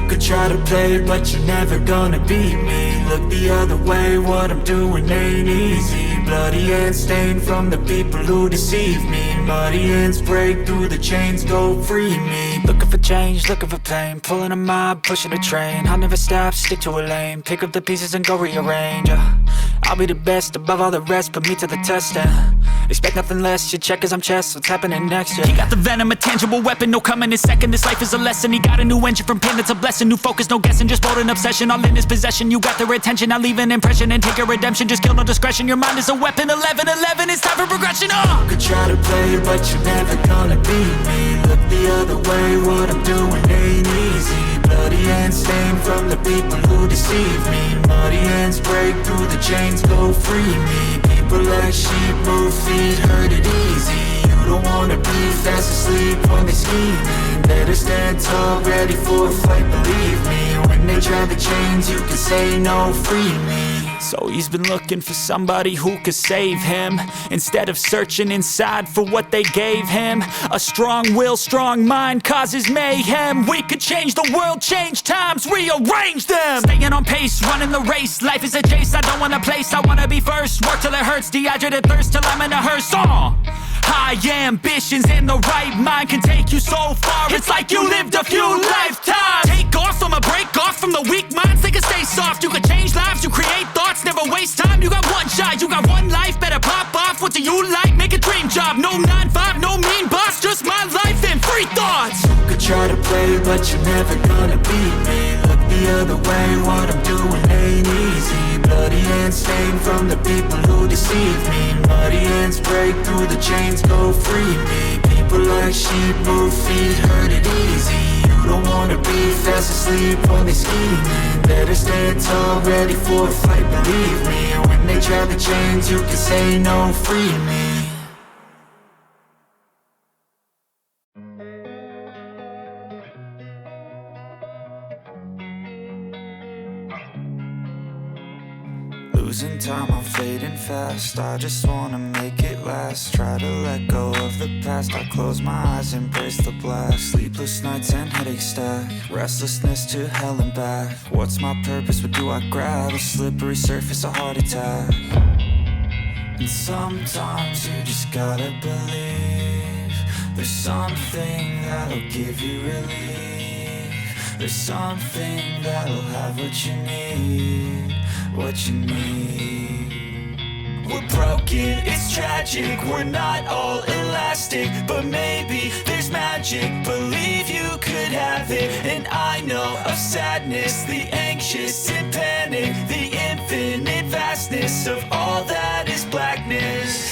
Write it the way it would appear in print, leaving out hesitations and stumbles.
could try to play, but you're never gonna beat me. Look the other way, what I'm doing ain't easy. Bloody hands stained from the people who deceive me. Muddy hands break through the chains, go free me. Looking for change, looking for pain, pulling a mob, pushing a train. I'll never stop, stick to a lane, pick up the pieces and go rearrange. I'll be the best above all the rest, put me to the test and expect nothing less, you check as I'm chess, what's happening next, yeah. He got the venom, a tangible weapon, no coming in second. This life is a lesson, he got a new engine from pain, that's a blessing. New focus, no guessing, just bold and obsession, all in his possession. You got their attention, I'll leave an impression and take a redemption. Just kill, no discretion, your mind is a weapon. 11-11, it's time for progression, Could try to play, but you're never gonna beat me. Look the other way, what I'm doing ain't easy. Bloody hands stained from the people who deceive me. Muddy hands break through the chains, go free me. People like sheep move feet, hurt it easy. You don't wanna be fast asleep when they scheming. Better stand tall, ready for a fight, believe me. When they try the chains, you can say no, free me. So he's been looking for somebody who could save him, instead of searching inside for what they gave him. A strong will, strong mind causes mayhem. We could change the world, change times, rearrange them. Staying on pace, running the race. Life is a chase, I don't want a place, I wanna be first. Work till it hurts, dehydrated thirst till I'm in a hearse. High ambitions and the right mind can take you so far. It's like you lived a few lifetimes. Take off from a break off from the weak minds, they can stay soft. You can change lives, you create thoughts, never waste time. You got one shot, you got one life, better pop off. What do you like? Make a dream job. No 9-5, no mean boss, just my life and free thoughts. You could try to play, but you're never gonna beat me. Look the other way, what I'm doing ain't easy. Bloody hands stained from the people who deceive me. Muddy hands break through the chains, go free me. People like sheep move feet, hurt it easy. You don't wanna be fast asleep when they scheming. Better stand tall, ready for a fight, believe me. When they try the chains, you can say no, free me. Losing time, I'm fading fast. I just wanna make it last. Try to let go of the past. I close my eyes, embrace the blast. Sleepless nights and headaches stack. Restlessness to hell and back. What's my purpose? What do I grab? A slippery surface, a heart attack. And sometimes you just gotta believe there's something that'll give you relief. There's something that'll have what you need. What you need. We're broken, it's tragic. We're not all elastic, but maybe there's magic. Believe you could have it. And I know of sadness, the anxious and panic, the infinite vastness of all that is blackness.